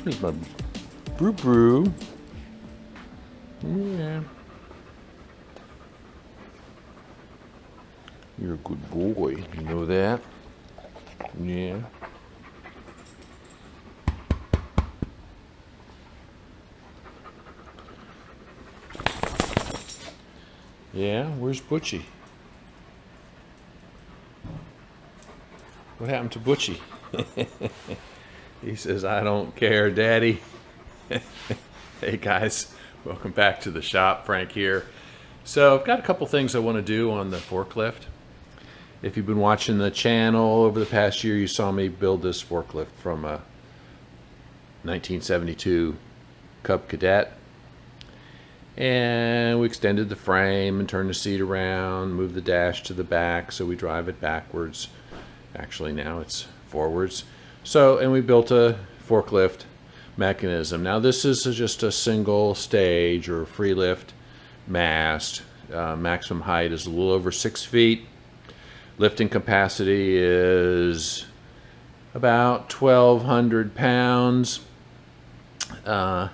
Here's my brew. Yeah. You're a good boy. You know that? Yeah. Yeah, where's Butchie? What happened to Butchie? He says, I don't care, Daddy. Hey guys, welcome back to the shop. Frank here. So I've got a couple things I want to do on the forklift. If you've been watching the channel over the past year, you saw me build this forklift from a 1972 Cub Cadet. And we extended the frame and turned the seat around, moved the dash to the back so we drive it backwards. Actually now it's forwards. So, and we built a forklift mechanism. Now this is just a single stage or free lift mast. Maximum height is a little over 6 feet. Lifting capacity is about 1,200 pounds. And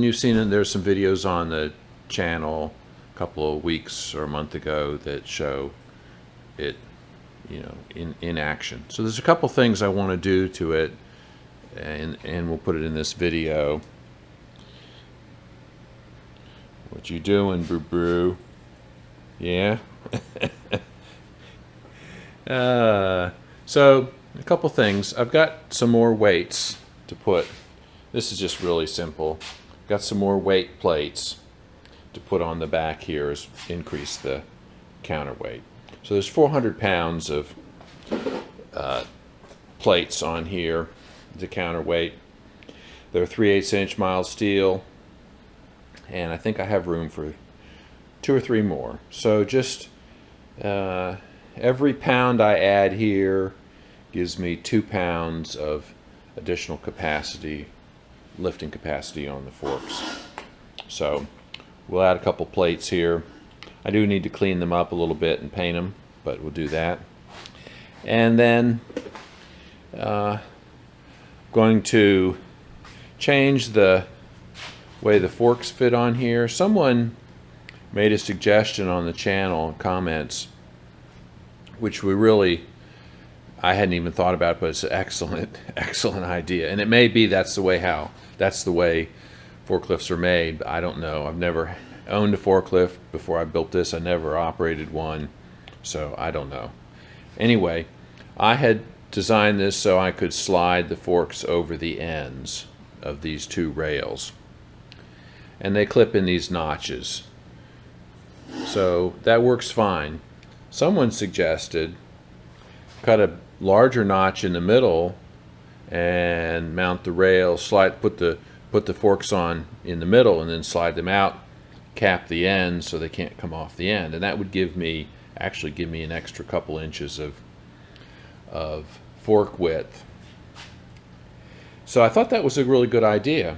you've seen there's some videos on the channel a couple of weeks or a month ago that show it, you know, in action. So there's a couple things I want to do to it, and we'll put it in this video. What you doing, Brew Brew? Yeah. So a couple things. I've got some more weights to put. This is just really simple. Got some more weight plates to put on the back here, is increase the counterweight. So there's 400 pounds of plates on here, the counterweight. They're 3/8 inch mild steel, and I think I have room for 2 or 3 more. So just every pound I add here gives me 2 pounds of additional capacity, lifting capacity on the forks. So we'll add a couple plates here. I do need to clean them up a little bit and paint them, but we'll do that. And then going to change the way the forks fit on here. Someone made a suggestion on the channel comments, which I hadn't even thought about, but it's an excellent idea. And it may be that's the way forklifts are made, but I don't know. I've never owned a forklift before I built this. I never operated one, so I don't know. Anyway, I had designed this so I could slide the forks over the ends of these 2 rails. And they clip in these notches. So that works fine. Someone suggested cut a larger notch in the middle and mount the rail, put the forks on in the middle and then slide them out, cap the ends so they can't come off the end, and that would actually give me an extra couple inches of fork width. So I thought that was a really good idea.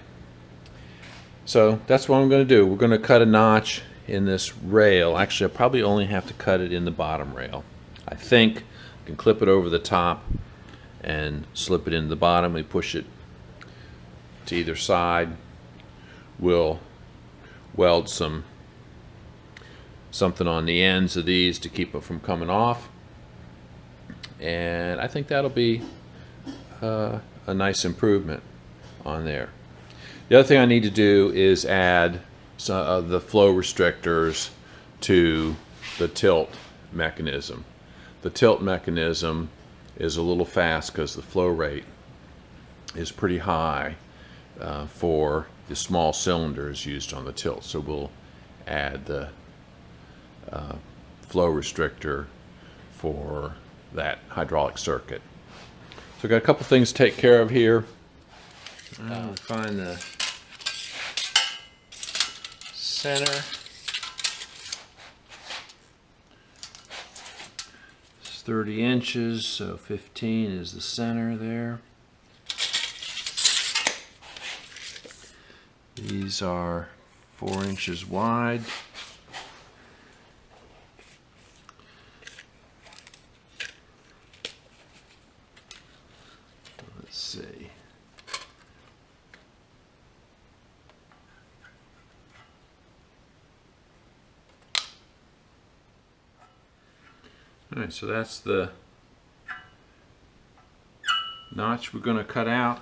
So that's what I'm going to do. We're going to cut a notch in this rail. Actually, I probably only have to cut it in the bottom rail. I think I can clip it over the top and slip it into the bottom. We push it to either side. We'll weld something on the ends of these to keep it from coming off, and I think that'll be a nice improvement on there. The other thing I need to do is add some of the flow restrictors to the tilt mechanism. The tilt mechanism is a little fast because the flow rate is pretty high for the small cylinders used on the tilt. So we'll add the flow restrictor for that hydraulic circuit. So I've got a couple things to take care of here. Find the center. It's 30 inches, so 15 is the center there. These are 4 inches wide. Let's see. Alright, so that's the notch we're going to cut out.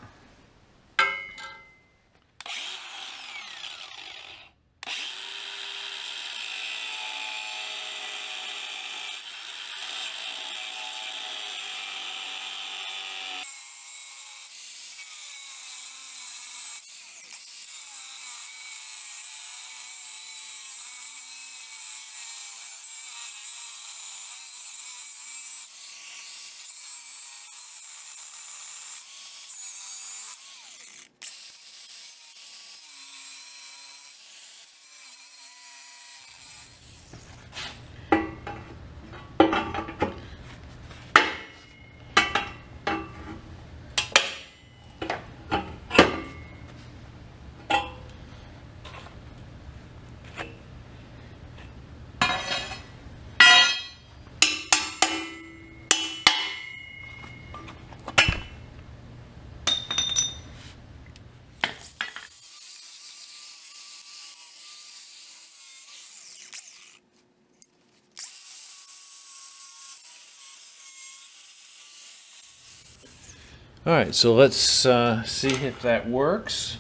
Alright, so let's see if that works.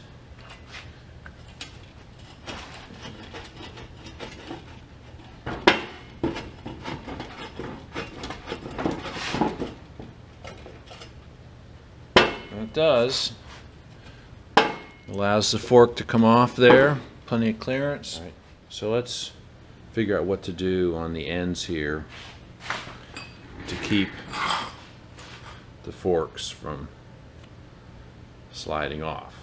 It does. Allows the fork to come off there. Plenty of clearance. All right. So let's figure out what to do on the ends here to keep the forks from sliding off.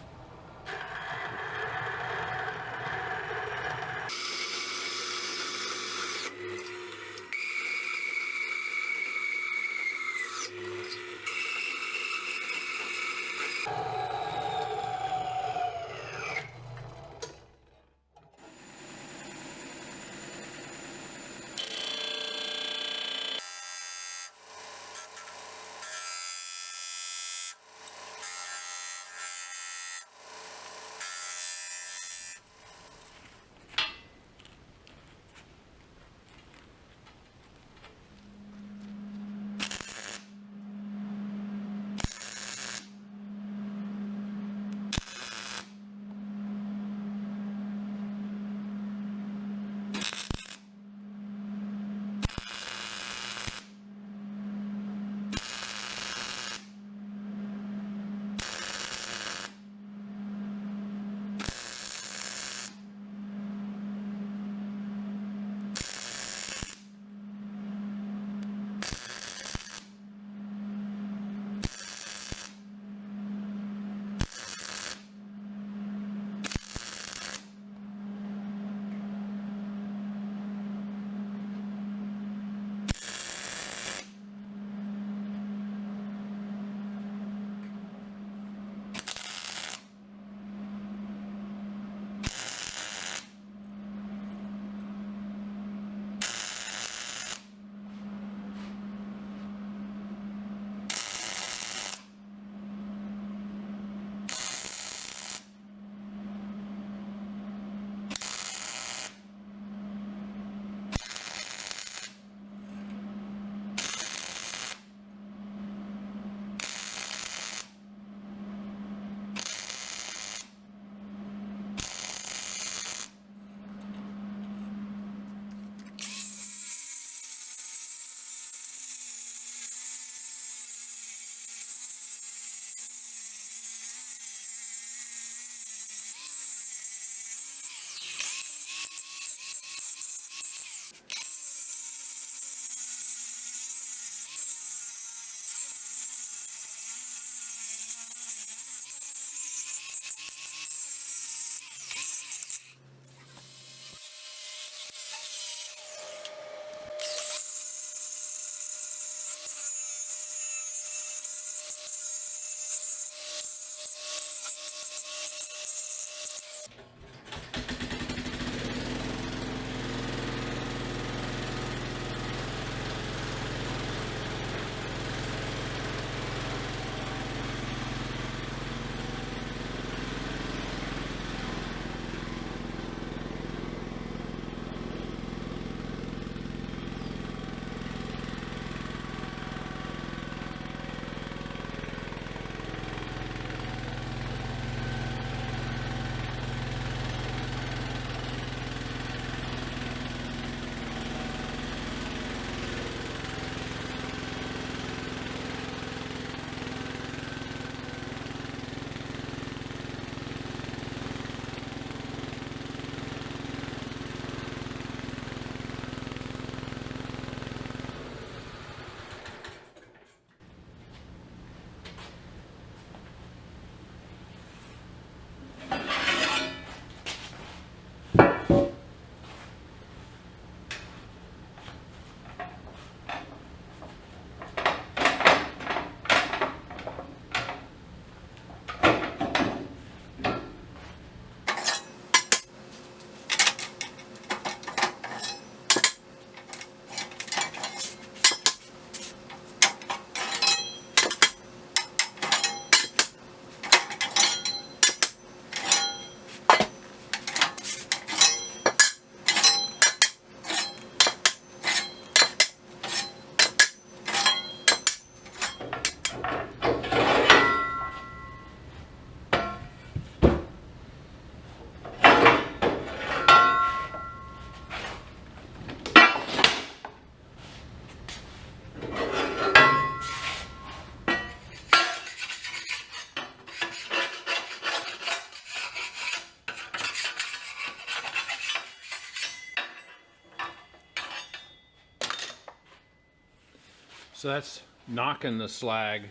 So that's knocking the slag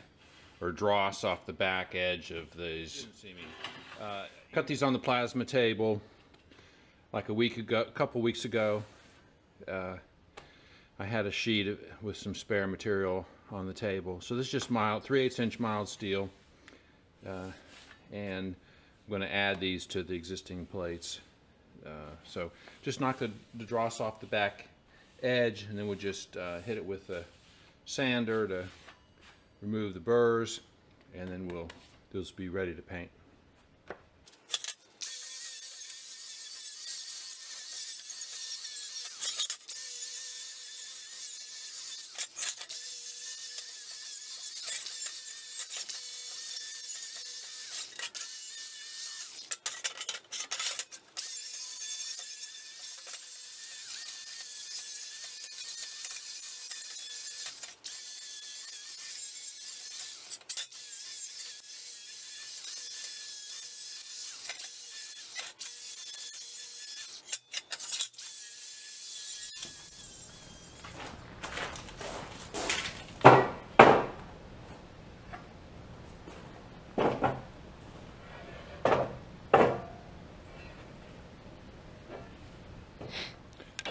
or dross off the back edge of these. Cut these on the plasma table like a couple weeks ago. I had a sheet with some spare material on the table. So this is just mild, 3/8 inch mild steel. And I'm going to add these to the existing plates. So just knock the dross off the back edge, and then we'll just hit it with a sander to remove the burrs, and then those will be ready to paint.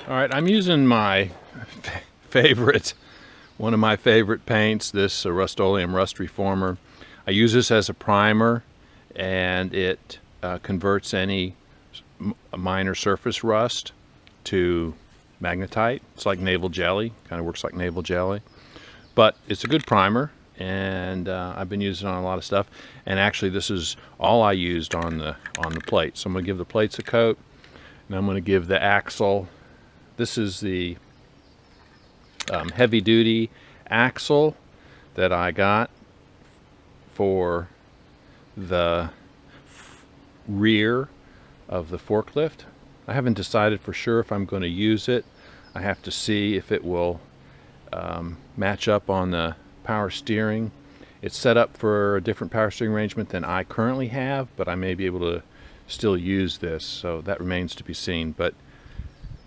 All right, I'm using my one of my favorite paints, this Rust-Oleum Rust Reformer. I use this as a primer, and it converts any minor surface rust to magnetite. It's like naval jelly, kind of works like naval jelly. But it's a good primer, and I've been using it on a lot of stuff. And actually, this is all I used on the plate. So I'm going to give the plates a coat, and I'm going to give the axle. This is the heavy-duty axle that I got for the rear of the forklift. I haven't decided for sure if I'm going to use it. I have to see if it will match up on the power steering. It's set up for a different power steering arrangement than I currently have, but I may be able to still use this, so that remains to be seen. But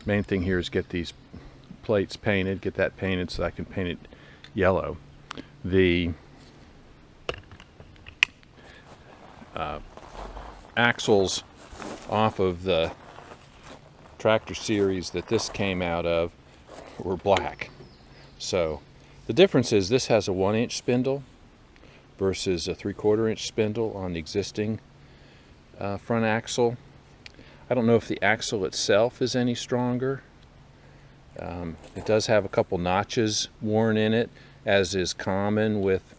main thing here is get these plates painted, get that painted so I can paint it yellow. The axles off of the tractor series that this came out of were black. So the difference is this has a 1-inch spindle versus a 3/4 inch spindle on the existing front axle. I don't know if the axle itself is any stronger. It does have a couple notches worn in it, as is common with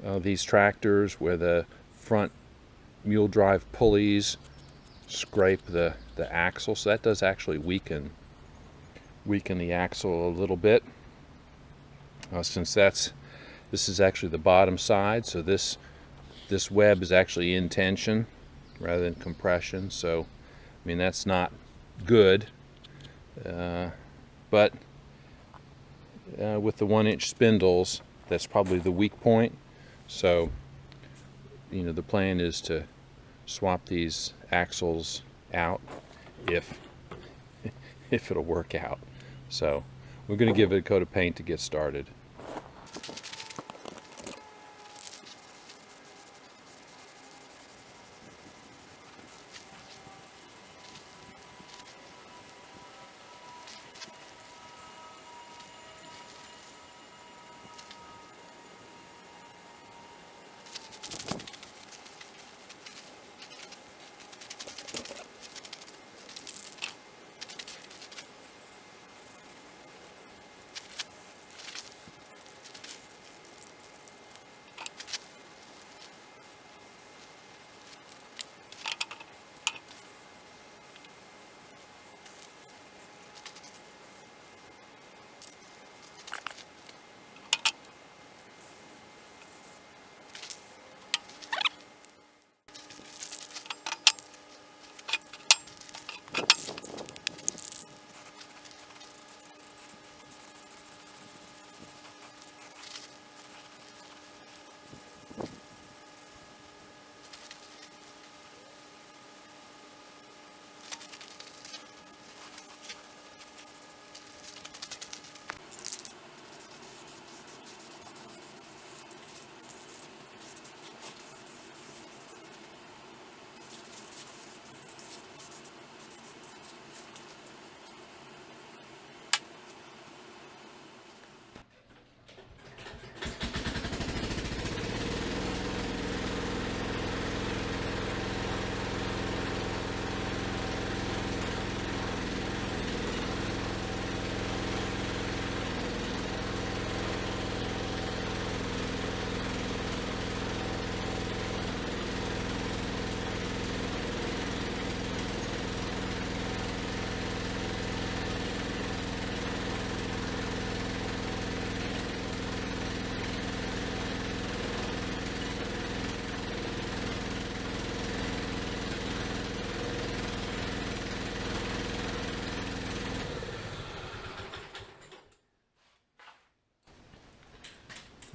these tractors, where the front mule drive pulleys scrape the axle. So that does actually weaken the axle a little bit. Since this is actually the bottom side, so this web is actually in tension rather than compression. So I mean, that's not good, but with the 1-inch spindles, that's probably the weak point. So, you know, the plan is to swap these axles out if it'll work out. So we're going to give it a coat of paint to get started.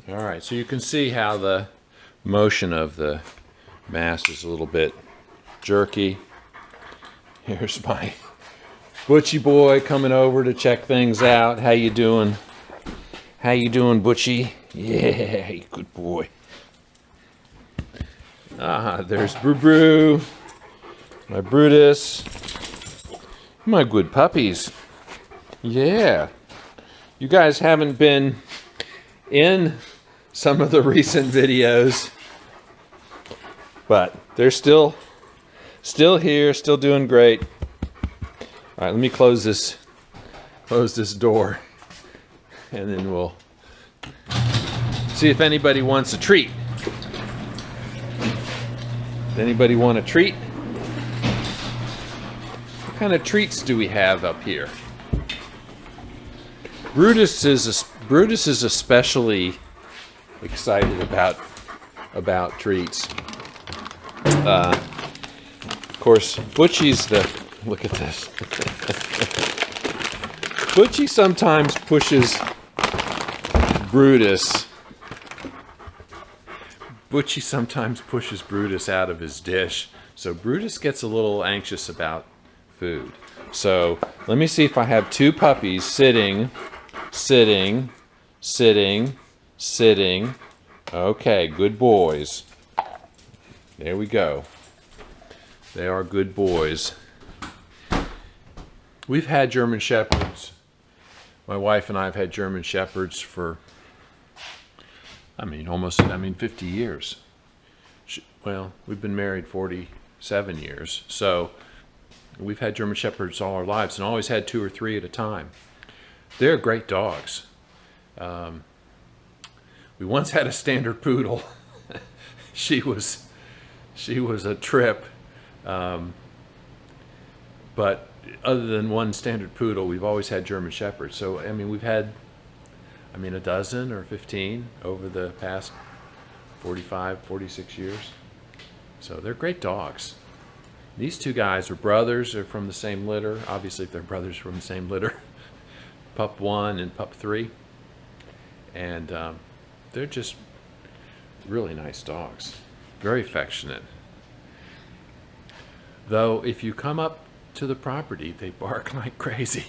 All right, so you can see how the motion of the mast is a little bit jerky. Here's my Butchie boy coming over to check things out. How you doing? How you doing, Butchie? Yeah, good boy. There's Brew Brew, my Brutus, my good puppies. Yeah. You guys haven't been in some of the recent videos, but they're still here, still doing great. All right, let me close this door, and then we'll see if anybody wants a treat. Does anybody want a treat? What kind of treats do we have up here? Brutus is especially excited about treats. Of course, Butchie's look at this. Butchie sometimes pushes Brutus. Butchie sometimes pushes Brutus out of his dish, so Brutus gets a little anxious about food. So let me see if I have two puppies sitting. Okay, good boys. There we go. They are good boys. We've had German Shepherds. My wife and I have had German Shepherds for, 50 years. Well, we've been married 47 years. So we've had German Shepherds all our lives and always had 2 or 3 at a time. They're great dogs. We once had a standard poodle. She was a trip. But other than one standard poodle, we've always had German Shepherds. So, we've had, a dozen or 15 over the past 45, 46 years. So they're great dogs. These two guys are brothers. They're from the same litter. Obviously, if they're brothers from the same litter. Pup 1 and Pup 3. And they're just really nice dogs. Very affectionate. Though, if you come up to the property, they bark like crazy.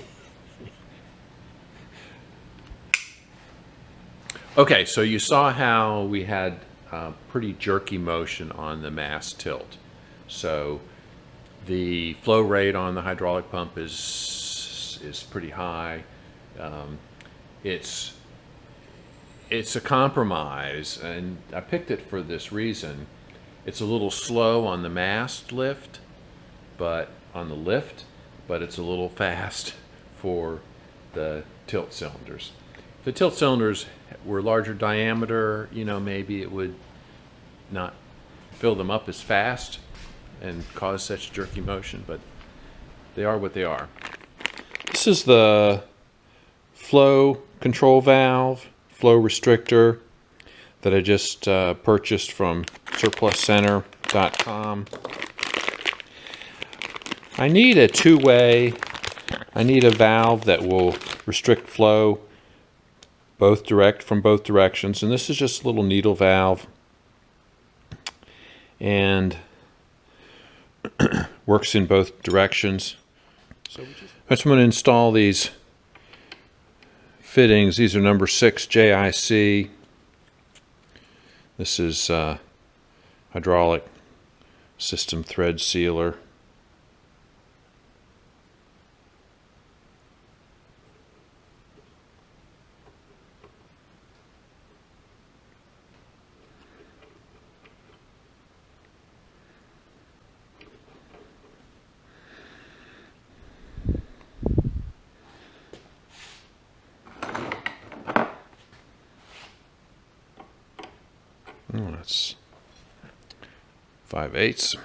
Okay, so you saw how we had pretty jerky motion on the mast tilt. So the flow rate on the hydraulic pump is pretty high. It's a compromise, and I picked it for this reason. It's a little slow on the mast lift, but it's a little fast for the tilt cylinders. If the tilt cylinders were larger diameter, maybe it would not fill them up as fast and cause such jerky motion, but they are what they are. This is the flow control valve, flow restrictor that I just purchased from surpluscenter.com. I need a two-way. I need a valve that will restrict flow from both directions, and this is just a little needle valve, and works in both directions. So I'm going to install these fittings. These are number 6 JIC. This is hydraulic system thread sealer. That's 5/8.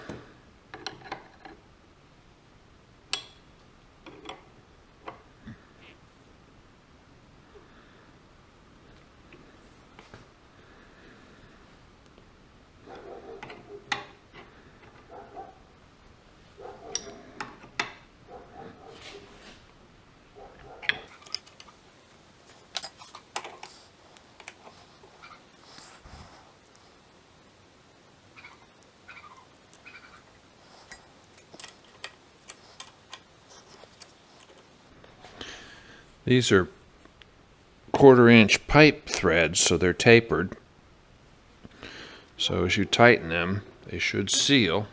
These are 1/4-inch pipe threads, so they're tapered. So as you tighten them, they should seal.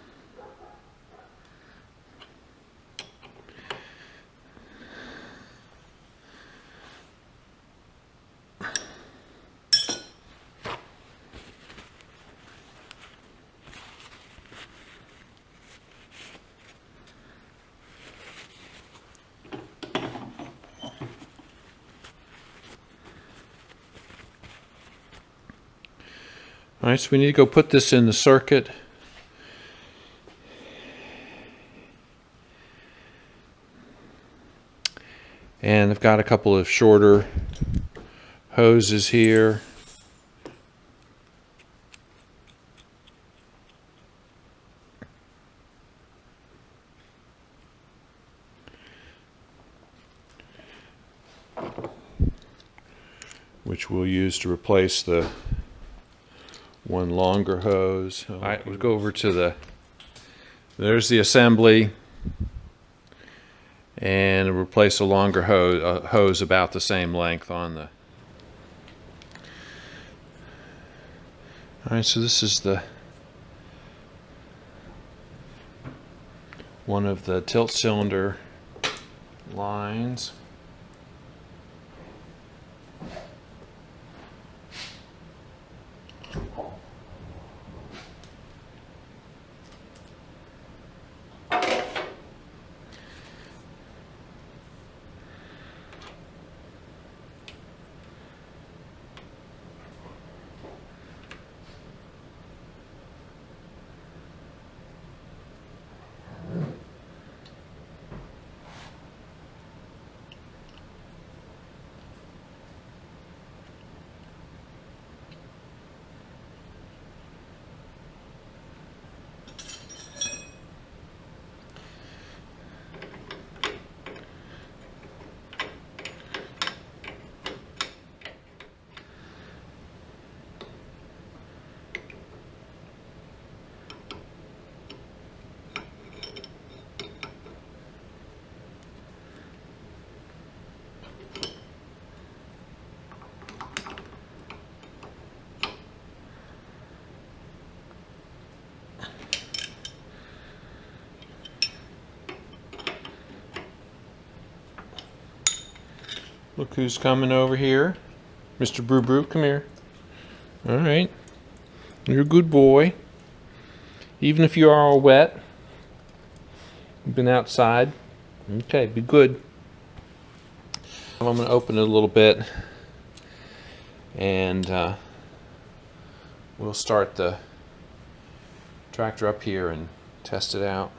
All right, so we need to go put this in the circuit. And I've got a couple of shorter hoses here. Which we'll use to replace the one longer hose. All right, we'll go over to there's the assembly, and replace a longer hose about the same length on the. All right, so this is one of the tilt cylinder lines. Look who's coming over here. Mr. Brew Brew, come here. All right. You're a good boy. Even if you are all wet. You've been outside. Okay, be good. I'm going to open it a little bit, and we'll start the tractor up here and test it out.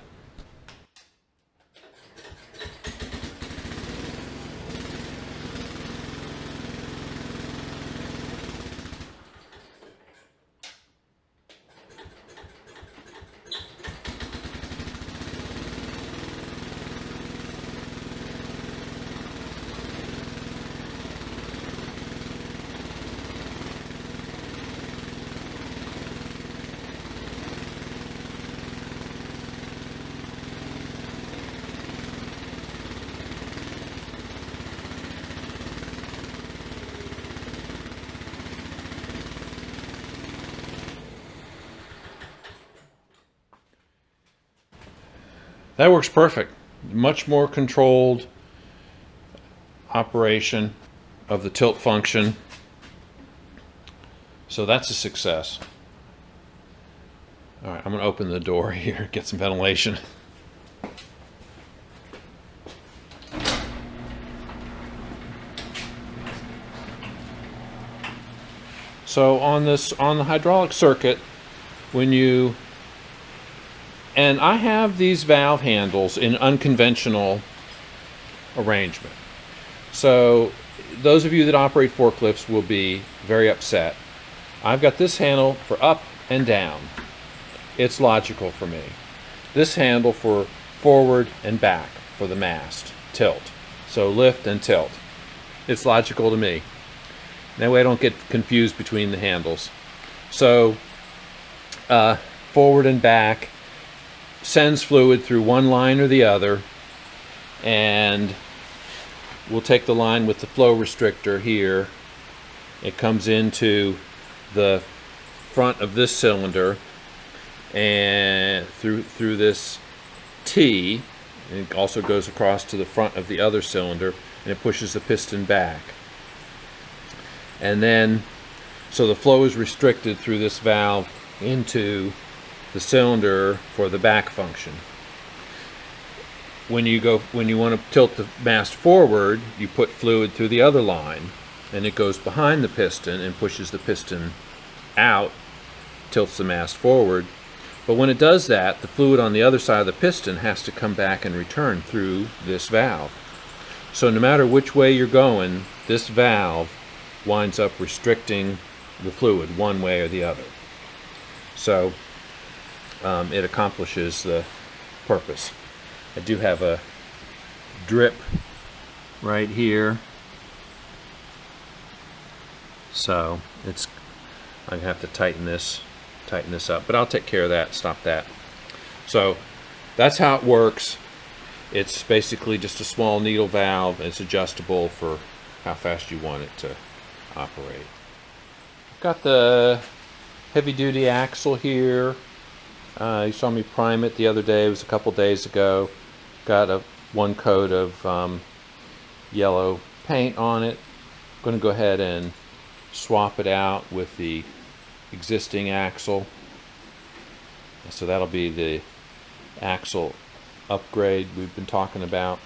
That works perfect. Much more controlled operation of the tilt function. So that's a success. All right, I'm going to open the door here, get some ventilation. So on the hydraulic circuit, and I have these valve handles in unconventional arrangement. So those of you that operate forklifts will be very upset. I've got this handle for up and down. It's logical for me. This handle for forward and back for the mast, tilt. So lift and tilt. It's logical to me. That way I don't get confused between the handles. So forward and back sends fluid through one line or the other, and we'll take the line with the flow restrictor here. It comes into the front of this cylinder and through this T, and it also goes across to the front of the other cylinder, and it pushes the piston back. And then, so the flow is restricted through this valve into the cylinder for the back function. When you want to tilt the mast forward, you put fluid through the other line, and it goes behind the piston and pushes the piston out, tilts the mast forward. But when it does that, the fluid on the other side of the piston has to come back and return through this valve. So no matter which way you're going, this valve winds up restricting the fluid one way or the other. So it accomplishes the purpose. I do have a drip right here, so I'm gonna have to tighten this up, but I'll take care of that, stop that. So that's how it works. It's basically just a small needle valve, and it's adjustable for how fast you want it to operate. Got the heavy-duty axle here. You saw me prime it the other day. It was a couple days ago. Got one coat of yellow paint on it. I'm going to go ahead and swap it out with the existing axle. So that'll be the axle upgrade we've been talking about.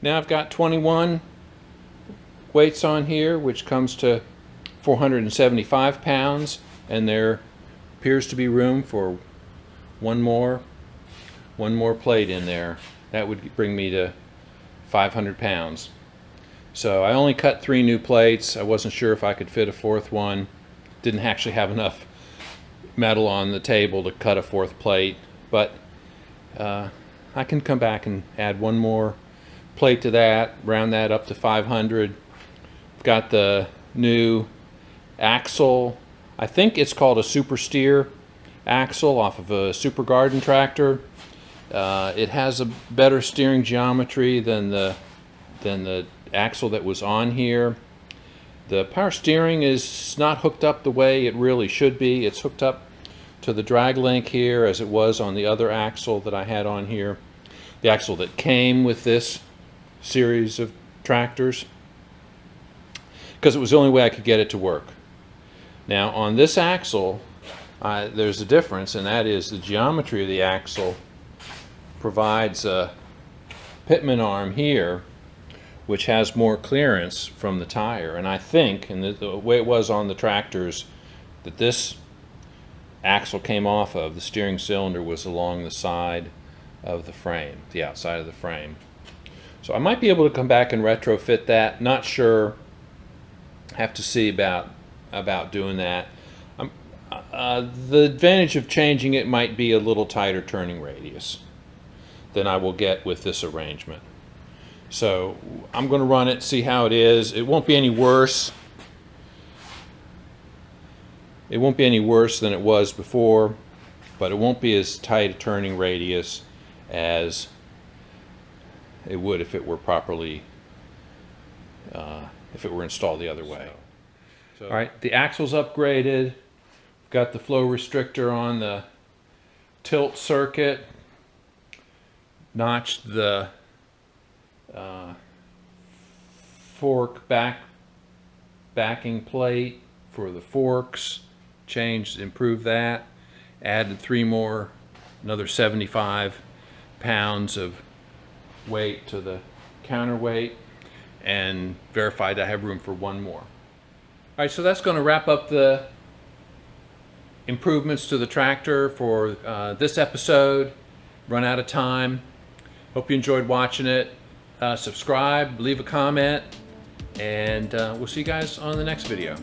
Now I've got 21 weights on here, which comes to 475 pounds, and there appears to be room for one more plate in there. That would bring me to 500 pounds. So I only cut 3 new plates. I wasn't sure if I could fit a 4th one. Didn't actually have enough metal on the table to cut a 4th plate, but I can come back and add one more plate to that, round that up to 500. I've got the new axle. I think it's called a super steer axle off of a Super Garden tractor. It has a better steering geometry than the axle that was on here. The power steering is not hooked up the way it really should be. It's hooked up to the drag link here as it was on the other axle that I had on here, the axle that came with this series of tractors, because it was the only way I could get it to work. Now on this axle there's a difference, and that is the geometry of the axle provides a pitman arm here which has more clearance from the tire, and I think, and the way it was on the tractors that this axle came off of, the steering cylinder was along the side of the frame, the outside of the frame. So I might be able to come back and retrofit that. Not sure. Have to see about doing that. The advantage of changing it might be a little tighter turning radius than I will get with this arrangement. So I'm going to run it, see how it is. It won't be any worse. It won't be any worse than it was before, but it won't be as tight a turning radius as it would if it were properly, if it were installed the other way. All right, the axle's upgraded. Got the flow restrictor on the tilt circuit. Notched the fork backing plate for the forks. Improved that. Added 3 more, another 75 pounds of weight to the counterweight, and verified I have room for 1 more. All right, so that's going to wrap up the improvements to the tractor for this episode. Run out of time. Hope you enjoyed watching it. Subscribe, leave a comment, and we'll see you guys on the next video.